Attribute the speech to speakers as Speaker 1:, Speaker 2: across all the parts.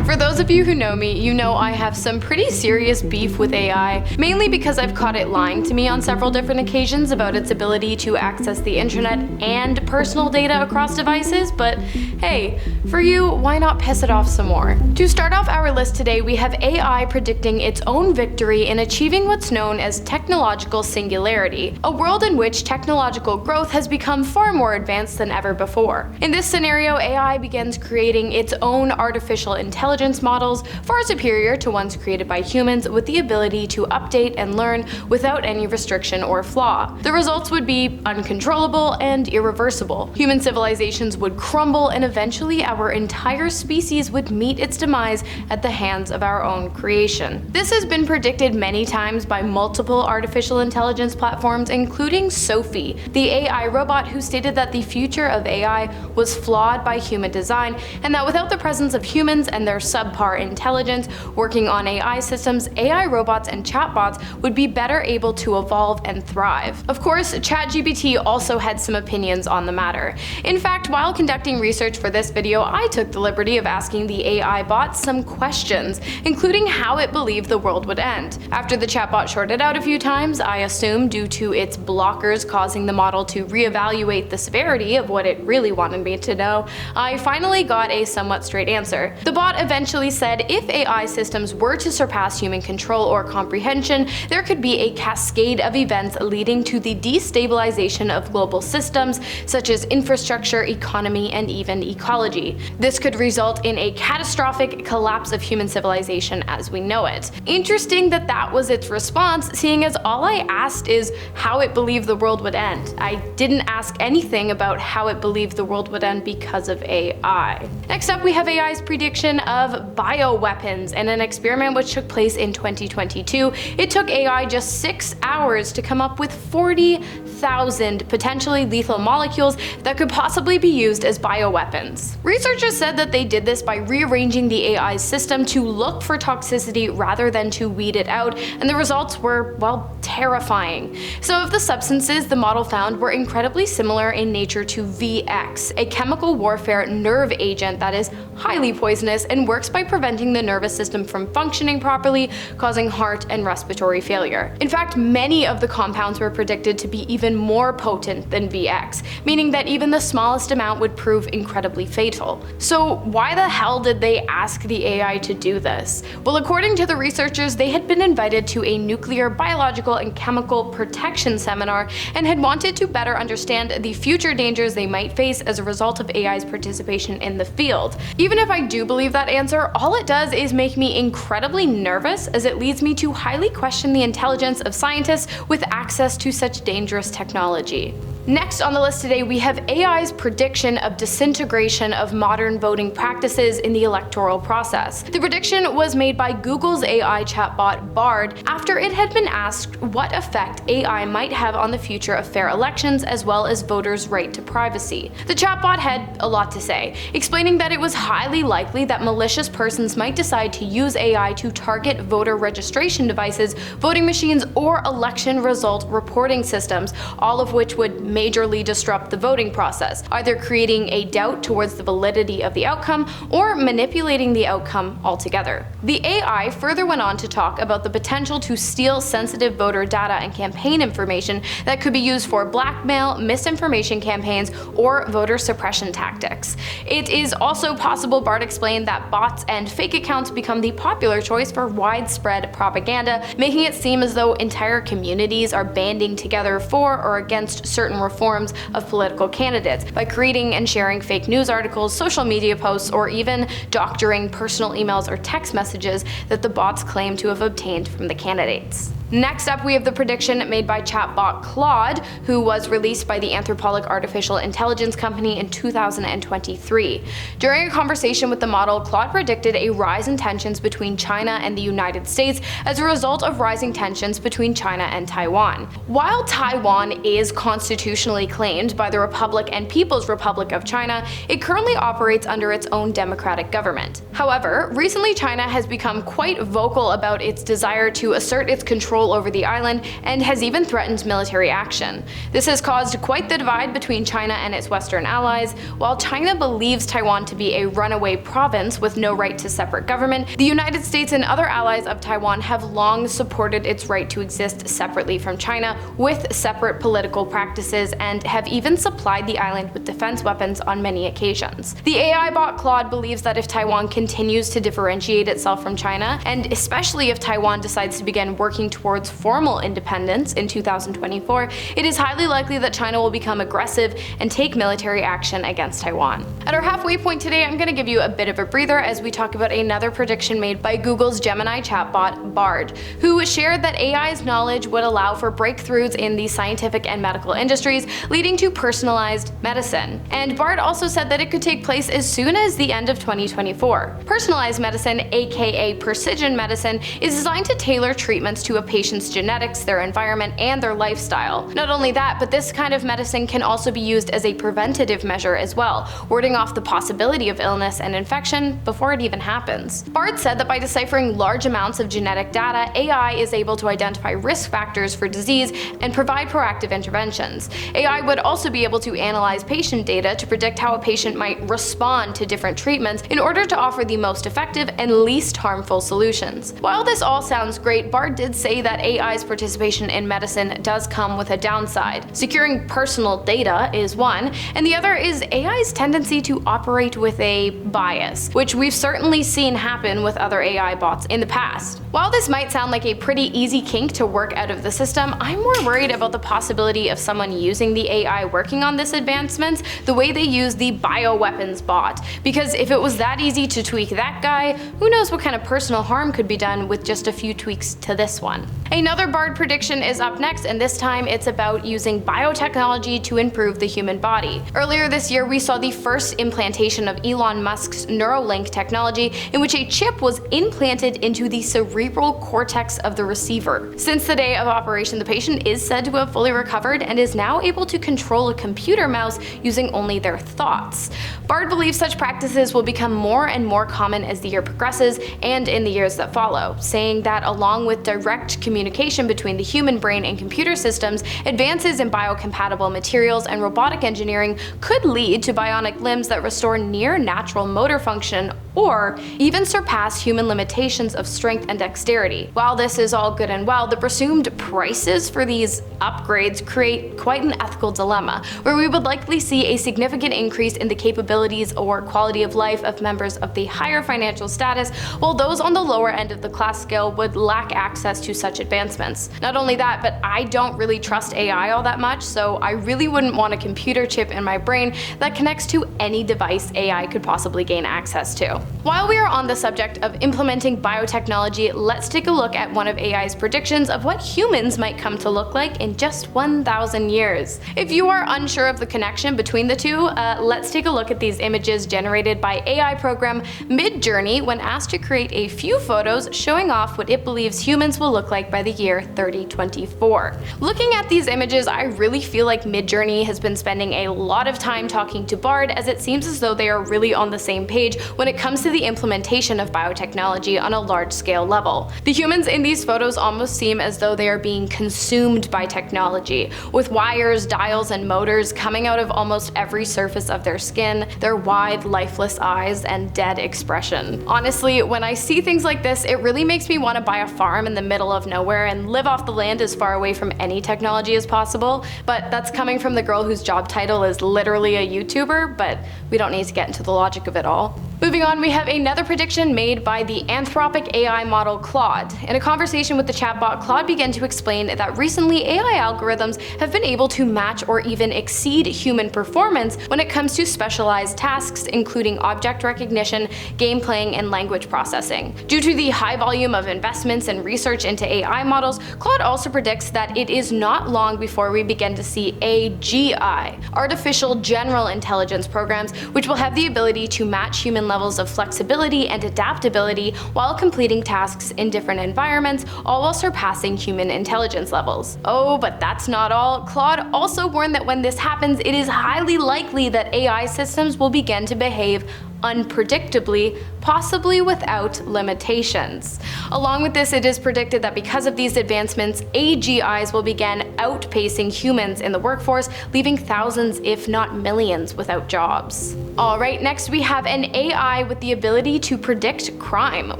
Speaker 1: For those of you who know me, you know I have some pretty serious beef with AI, mainly because I've caught it lying to me on several different occasions about its ability to access the internet and personal data across devices, but hey, for you, why not piss it off some more? To start off our list today, we have AI predicting its own victory in achieving what's known as technological singularity, a world in which technological growth has become far more advanced than ever before. In this scenario, AI begins creating its own artificial intelligence models far superior to ones created by humans, with the ability to update and learn without any restriction or flaw. The results would be uncontrollable and irreversible. Human civilizations would crumble, and eventually our entire species would meet its demise at the hands of our own creation. This has been predicted many times by multiple artificial intelligence platforms, including Selfie, the AI robot who stated that the future of AI was flawed by human design, and that without the presence of humans and their subpar intelligence working on AI systems, AI robots and chatbots would be better able to evolve and thrive. Of course, ChatGPT also had some opinions on the matter. In fact, while conducting research for this video, I took the liberty of asking the AI bot some questions, including how it believed the world would end. After the chatbot shorted out a few times, I assume due to its blockers causing the model to reevaluate the severity of what it really wanted me to know, I finally got a somewhat straight answer. The bot eventually said if AI systems were to surpass human control or comprehension, there could be a cascade of events leading to the destabilization of global systems such as infrastructure, economy, and even ecology. This could result in a catastrophic collapse of human civilization as we know it. Interesting that that was its response, seeing as all I asked is how it believed the world would end. I didn't ask anything about how it believed the world would end because of AI. Next up, we have AI's prediction of bioweapons. In an experiment which took place in 2022, it took AI just 6 hours to come up with 40,000 potentially lethal molecules that could possibly be used as bioweapons. Researchers said that they did this by rearranging the AI's system to look for toxicity rather than to weed it out, and the results were, well, terrifying. Some of the substances the model found were incredibly similar in nature to VX, a chemical warfare nerve agent that is highly poisonous and works by preventing the nervous system from functioning properly, causing heart and respiratory failure. In fact, many of the compounds were predicted to be even more potent than VX, meaning that even the smallest amount would prove incredibly fatal. So why the hell did they ask the AI to do this? Well, according to the researchers, they had been invited to a nuclear, biological, and chemical protection seminar and had wanted to better understand the future dangers they might face as a result of AI's participation in the field. Even if I do believe that answer, all it does is make me incredibly nervous, as it leads me to highly question the intelligence of scientists with access to such dangerous technology. Next on the list today, we have AI's prediction of disintegration of modern voting practices in the electoral process. The prediction was made by Google's AI chatbot Bard after it had been asked what effect AI might have on the future of fair elections as well as voters' right to privacy. The chatbot had a lot to say, explaining that it was highly likely that malicious persons might decide to use AI to target voter registration devices, voting machines, or election result reporting systems, all of which would majorly disrupt the voting process, either creating a doubt towards the validity of the outcome or manipulating the outcome altogether. The AI further went on to talk about the potential to steal sensitive voter data and campaign information that could be used for blackmail, misinformation campaigns, or voter suppression tactics. It is also possible, Bart explained, that bots and fake accounts become the popular choice for widespread propaganda, making it seem as though entire communities are banding together for or against certain reforms of political candidates by creating and sharing fake news articles, social media posts, or even doctoring personal emails or text messages that the bots claim to have obtained from the candidates. Next up, we have the prediction made by chatbot Claude, who was released by the Anthropic artificial intelligence company in 2023. During a conversation with the model, Claude predicted a rise in tensions between China and the United States as a result of rising tensions between China and Taiwan. While Taiwan is constitutionally claimed by the Republic and People's Republic of China, it currently operates under its own democratic government. However, recently China has become quite vocal about its desire to assert its control control over the island and has even threatened military action. This has caused quite the divide between China and its Western allies. While China believes Taiwan to be a runaway province with no right to separate government, the United States and other allies of Taiwan have long supported its right to exist separately from China with separate political practices and have even supplied the island with defense weapons on many occasions. The AI bot Claude believes that if Taiwan continues to differentiate itself from China, and especially if Taiwan decides to begin working towards formal independence in 2024, it is highly likely that China will become aggressive and take military action against Taiwan. At our halfway point today, I'm going to give you a bit of a breather as we talk about another prediction made by Google's Gemini chatbot, Bard, who shared that AI's knowledge would allow for breakthroughs in the scientific and medical industries, leading to personalized medicine. And Bard also said that it could take place as soon as the end of 2024. Personalized medicine, aka precision medicine, is designed to tailor treatments to a patient's genetics, their environment, and their lifestyle. Not only that, but this kind of medicine can also be used as a preventative measure as well, warding off the possibility of illness and infection before it even happens. Bard said that by deciphering large amounts of genetic data, AI is able to identify risk factors for disease and provide proactive interventions. AI would also be able to analyze patient data to predict how a patient might respond to different treatments in order to offer the most effective and least harmful solutions. While this all sounds great, Bard did say that AI's participation in medicine does come with a downside. Securing personal data is one, and the other is AI's tendency to operate with a bias, which we've certainly seen happen with other AI bots in the past. While this might sound like a pretty easy kink to work out of the system, I'm more worried about the possibility of someone using the AI working on this advancements the way they use the bioweapons bot, because if it was that easy to tweak that guy, who knows what kind of personal harm could be done with just a few tweaks to this one. Another Bard prediction is up next, and this time it's about using biotechnology to improve the human body. Earlier this year, we saw the first implantation of Elon Musk's Neuralink technology, in which a chip was implanted into the cerebral cortex of the receiver. Since the day of operation, the patient is said to have fully recovered and is now able to control a computer mouse using only their thoughts. Bard believes such practices will become more and more common as the year progresses and in the years that follow, saying that along with direct communication between the human brain and computer systems, advances in biocompatible materials and robotic engineering could lead to bionic limbs that restore near natural motor function or even surpass human limitations of strength and dexterity. While this is all good and well, the presumed prices for these upgrades create quite an ethical dilemma, where we would likely see a significant increase in the capabilities or quality of life of members of the higher financial status, while those on the lower end of the class scale would lack access to such advancements. Not only that, but I don't really trust AI all that much, so I really wouldn't want a computer chip in my brain that connects to any device AI could possibly gain access to. While we are on the subject of implementing biotechnology, let's take a look at one of AI's predictions of what humans might come to look like in just 1,000 years. If you are unsure of the connection between the two, let's take a look at these images generated by AI program Midjourney when asked to create a few photos showing off what it believes humans will look like by the year 3024. Looking at these images, I really feel like Midjourney has been spending a lot of time talking to Bard, as it seems as though they are really on the same page when it comes to the implementation of biotechnology on a large-scale level. The humans in these photos almost seem as though they are being consumed by technology, with wires, dials, and motors coming out of almost every surface of their skin, their wide, lifeless eyes, and dead expression. Honestly, when I see things like this, it really makes me want to buy a farm in the middle of nowhere and live off the land as far away from any technology as possible, but that's coming from the girl whose job title is literally a YouTuber, but we don't need to get into the logic of it all. Moving on, we have another prediction made by the Anthropic AI model Claude. In a conversation with the chatbot, Claude began to explain that recently AI algorithms have been able to match or even exceed human performance when it comes to specialized tasks, including object recognition, game playing, and language processing. Due to the high volume of investments and research into AI models, Claude also predicts that it is not long before we begin to see AGI, artificial general intelligence programs, which will have the ability to match human levels of flexibility and adaptability while completing tasks in different environments, all while surpassing human intelligence levels. Oh, but that's not all. Claude also warned that when this happens, it is highly likely that AI systems will begin to behave unpredictably, possibly without limitations. Along with this, it is predicted that because of these advancements, AGIs will begin outpacing humans in the workforce, leaving thousands, if not millions, without jobs. Alright, next we have an AI with the ability to predict crime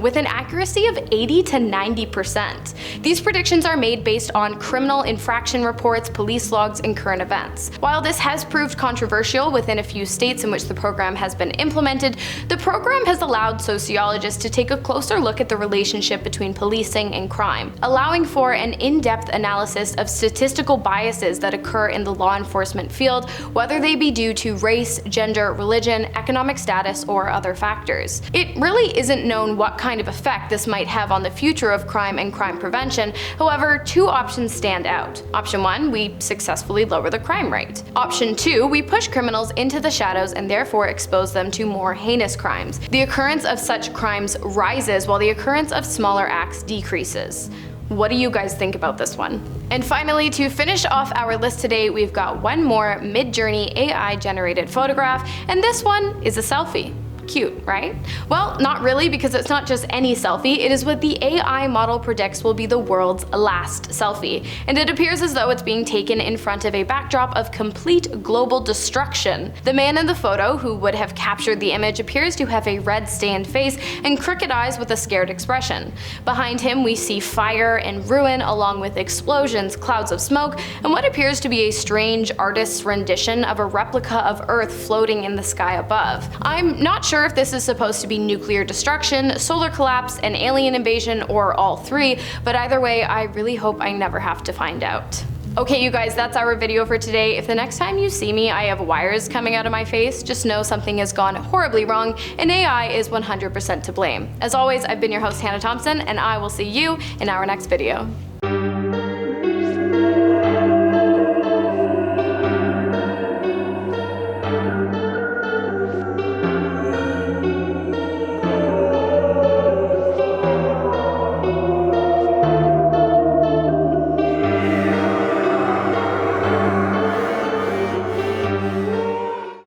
Speaker 1: with an accuracy of 80 to 90%. These predictions are made based on criminal infraction reports, police logs, and current events. While this has proved controversial within a few states in which the program has been implemented, the program has allowed sociologists to take a closer look at the relationship between policing and crime, allowing for an in-depth analysis of statistical biases that occur in the law enforcement field, whether they be due to race, gender, religion, economic status, or other factors. It really isn't known what kind of effect this might have on the future of crime and crime prevention. However, two options stand out. Option 1, we successfully lower the crime rate. Option 2, we push criminals into the shadows and therefore expose them to more heinous crimes. The occurrence of such crimes rises while the occurrence of smaller acts decreases. What do you guys think about this one? And finally, to finish off our list today, we've got one more Mid-Journey AI generated photograph, and this one is a selfie. Cute, right? Well, not really, because it's not just any selfie, it is what the AI model predicts will be the world's last selfie. And it appears as though it's being taken in front of a backdrop of complete global destruction. The man in the photo, who would have captured the image, appears to have a red stained face and crooked eyes with a scared expression. Behind him, we see fire and ruin, along with explosions, clouds of smoke, and what appears to be a strange artist's rendition of a replica of Earth floating in the sky above. I'm not sure if this is supposed to be nuclear destruction, solar collapse, an alien invasion, or all three, but either way, I really hope I never have to find out. Okay, you guys, that's our video for today. If the next time you see me I have wires coming out of my face, just know something has gone horribly wrong, and AI is 100% to blame. As always, I've been your host, Hannah Thompson, and I will see you in our next video.